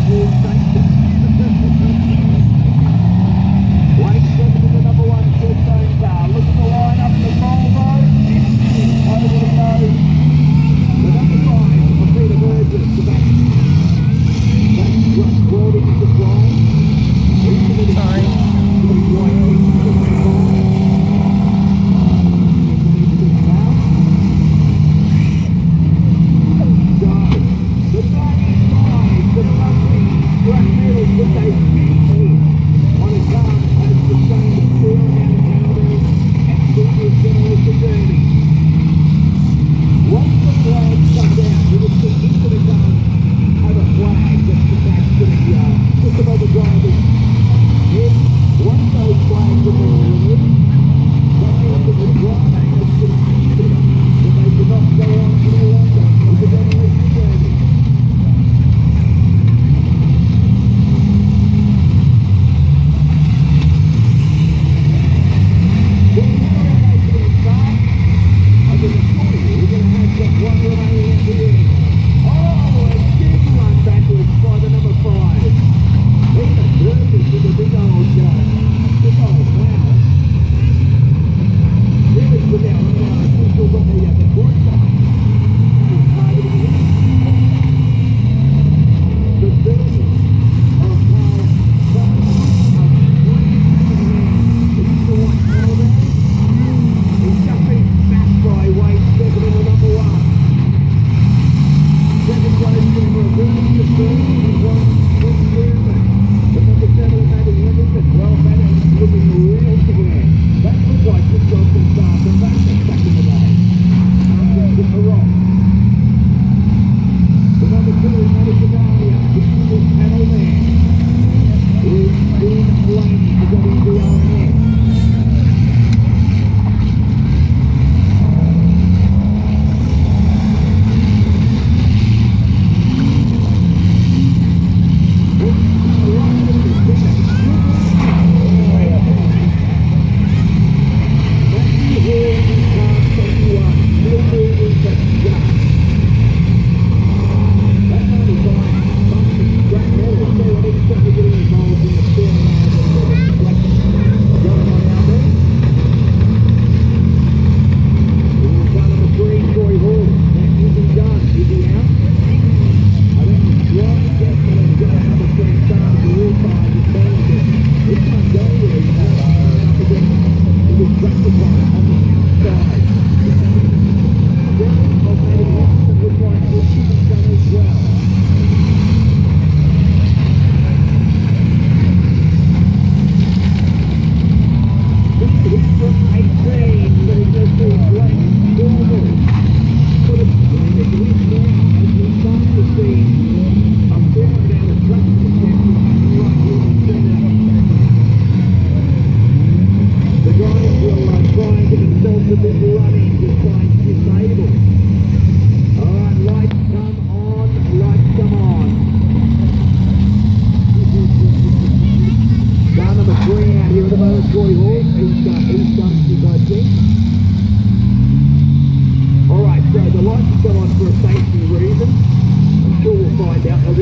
Here.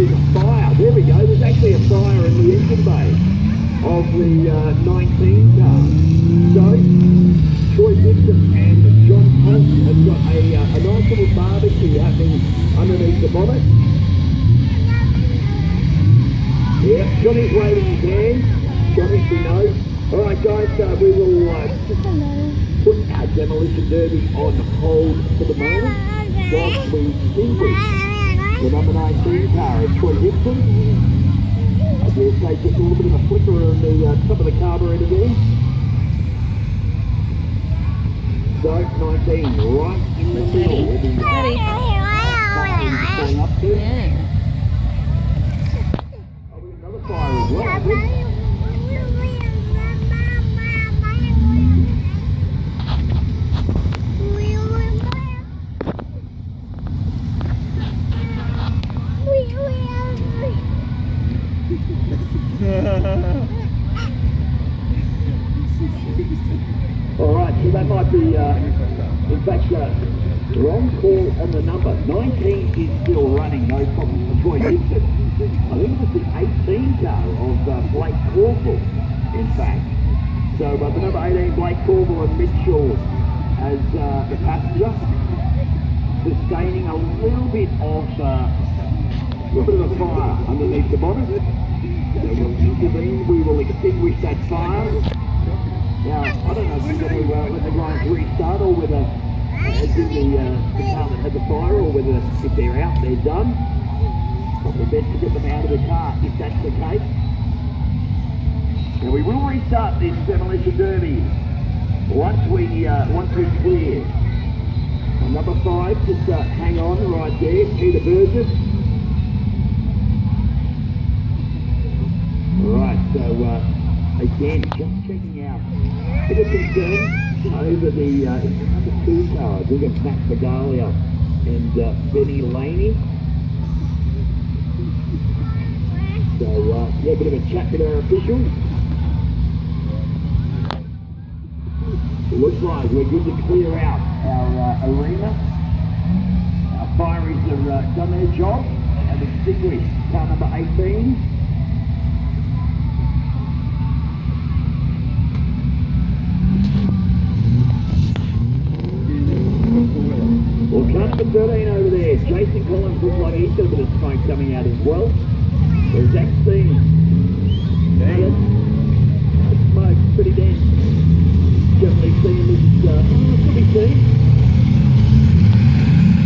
there's a fire. There we go. There's actually a fire in the engine bay of the 19 car. So, Troy Dixon and John Holt have got a nice little barbecue happening underneath the bonnet. Yeah, Johnny's waving his hand. Johnny, we know. Alright guys, we will put our Demolition Derby on hold for the moment whilst we distinguish the number 19 car of Troy Dixon. I dare say just a little bit of a flicker on the top of the carburetor again. So 19 right in the middle. We'll be going up to. Yeah. Oh, we got another fire as well, I think. Alright, so that might be, in fact, wrong call on the number. 19 is still running, no problem for Troy Dixon. I think it was the 18 car of Blake Corporal, in fact. So the number 18, Blake Corporal and Mitchell as the passenger, sustaining a little bit of a fire underneath the bonnet. So we'll intervene, we will extinguish that fire. Now, I don't know if we're going to let the guys restart or whether it's in the car that had the fire or whether if they're out, they're done. Probably best to get them out of the car if that's the case. Now we will restart this Demolition Derby once we clear. On number 5, just hang on right there, Peter Burgess. Right, so again, just checking out. Bit of concern over the number 2 cars. We've got Matt Begalia and Benny Laney. So, yeah, a bit of a chat with our officials. It looks like we're good to clear out our arena. Our fireys have done their job and extinguished car number 18. Well, car number 13 over there, Jason Collins looks like he's got a bit of smoke coming out as well. There's that scene. That smoke's pretty dense. Generally seen this, could be seen.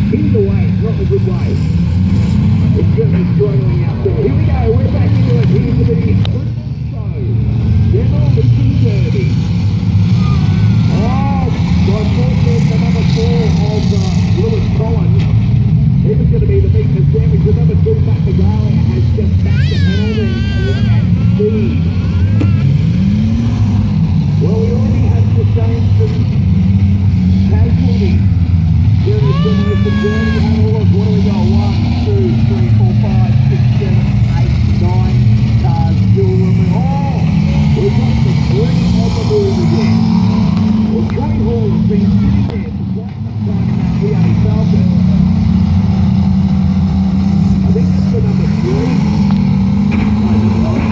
Either way, it's not a good way. It's certainly struggling out there. Here we go, we're back into it. Here's the video. Show. Demolition Derby. Oh, by fortunate, the number 4 of Lewis Collins. He was going to be the meat sandwich. The number 2, Matt Begalia, has just backed the penalty at speed. Well, we already have sustained some casualties during the Demolition Derby. Have a look. What do we got? 1, 2, 3, 4, 5, 6, 7, 8, 9 cars still moving. Oh! We've got the 3 on the move again. Well, Troy Hall has been sitting there for quite some time in that V8 Falcon. I think that's the number 3. No, number 9.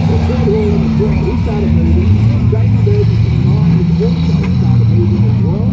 The Troy Hall number 3, he started moving. Jamie Burgess in 9 has also started moving as well.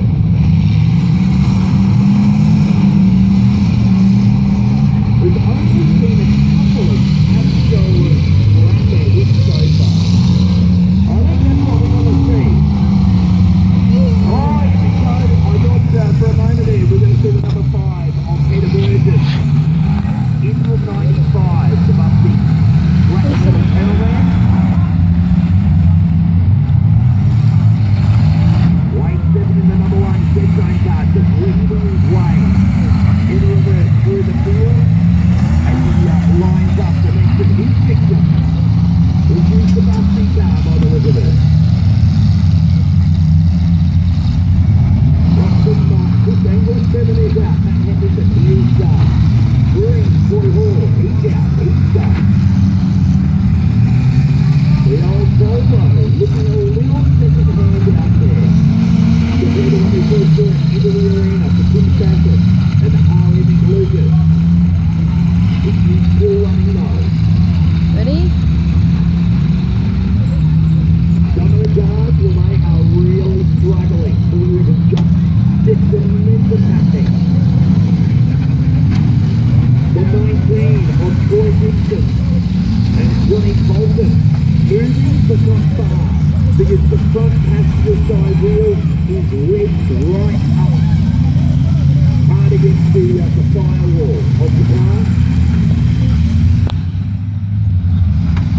Demolition. And Johnny Bolton moving but not far because the front passenger side wheel is wedged right up hard against the firewall of the car.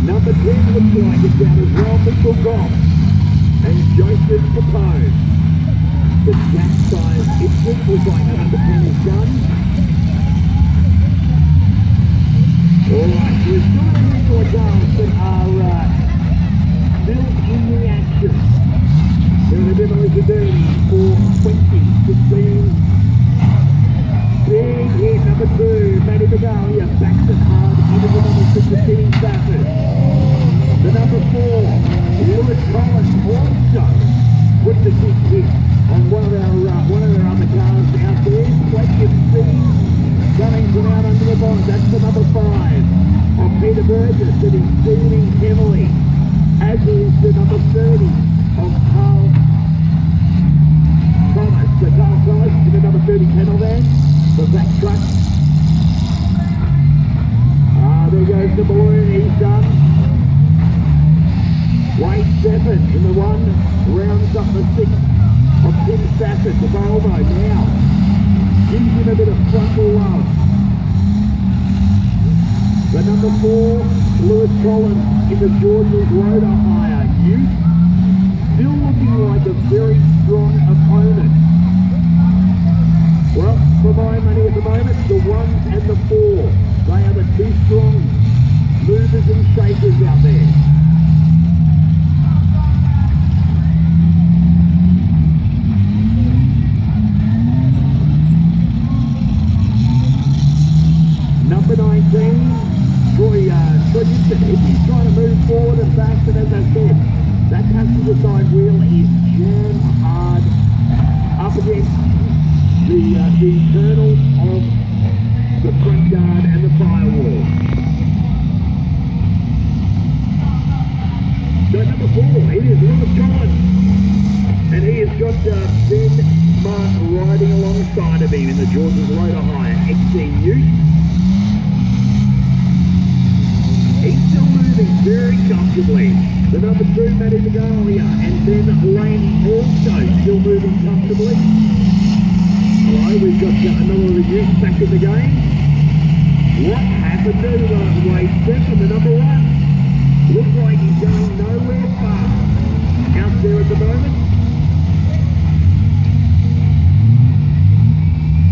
Number 10 looks like it's out as well, Mitchell Goff and Joseph Capone. The jack size exit looks like number 10 is done. Alright, we're still going to get to a cars that are still in the action. They're the Demolition Derby for 2016. Big hit number 2, Matty Begalia backs it hard into the number 6 of Kenny Stafford. The number 4, Lewis Collins also with the big hit on one of our other cars out there. Plenty of speed coming from out under the bonnet. That's the number 5 of Peter Burgess that is steaming heavily, as is the number 30 of Carl Thomas. So Carl Thomas in the number 30 kennel van. The back truck. There goes the balloon, he's done. Wade Stafford in the 1, rounds up the 6 of Tim Stafford, the Volvo now. Gives him a bit of frontal love. The number 4, Lewis Collins in the George's Rotor Hire Ute. Still looking like a very strong opponent. Well, for my money at the moment, the 1s and the 4, they are the 2 strong movers and shakers out there. Number 19, Troy Gibson. He's trying to move forward and back, but as I said, that passenger side wheel is jammed hard up against the internal of the front guard and the firewall. So number 4, it is Lewis Collins, and he has got Ben Martin riding alongside of him in the George's Rotor Hire XC Ute. He's still moving very comfortably. The number 2, Matty Begalia, and then Lane also still moving comfortably. Hello, we've got another of the youths back in the game. What happened to Wade Stafford, the number 1? Looks like he's going nowhere fast out there at the moment.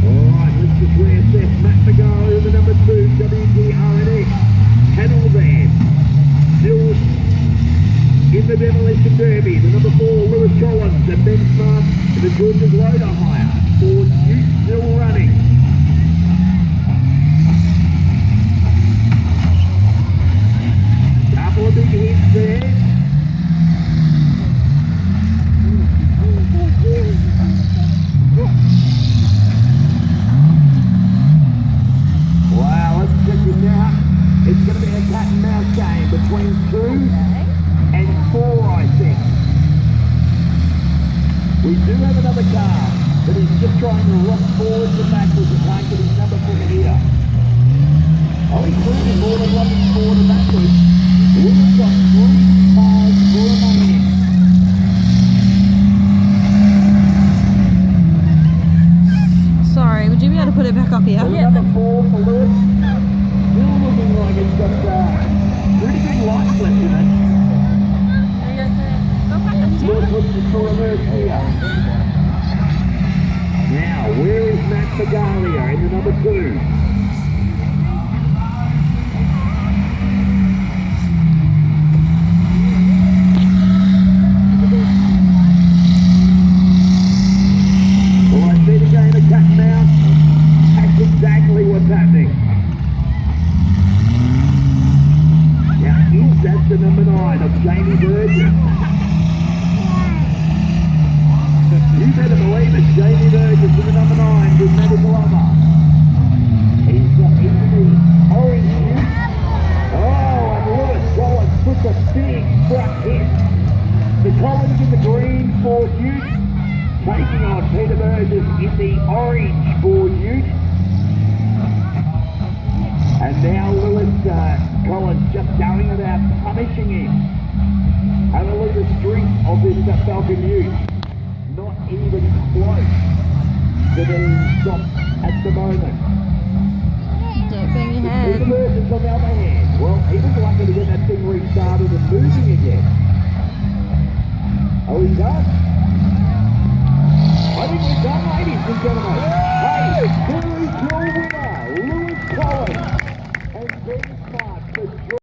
Alright, let's just reassess. Matt Begalia, the number 2, WGRNX. Panel van, still in the Demolition Derby. The number 4, Lewis Collins, and Ben Smart in the George's Rotor Hire. For Ute still running. Couple of big hits there. Wow, let's check it out. It's going to be a cat and mouse game between 2 and 4, I think. We do have another car, but he's just trying to rock forwards and backwards and can't get his number from here. Oh, he's moving more than rocking forward and backwards. We've got 3 cars remaining. Sorry, would you be able to put it back up here? Yeah. Number 4 for Lewis. Still looking like it's got pretty good lights left in it. Lewis looks to reverse here. Now, where is Matt Begalia in the number 2? Well, I see the game of cat and mouse. That's exactly what's happening. Now, that's the number 9 of Jamie Burgess. You better believe it, Jamie Burgess in the number 9 with Matty Begalia. He's in the orange ute. Oh, and Lewis Collins puts a big front hit. The Collins in the green Ford ute, taking on Peter Burgess in the orange Ford ute. And now Lewis Collins just going about punishing him. Have a look at the strength of this Falcon youth. Not even close to being stopped at the moment. Don't bang your head. Peter Merton's on the other hand. Well, he was lucky to get that thing restarted and moving again. Are we done? I think we're done, ladies and gentlemen. Hey, series your winner, Lewis Collins.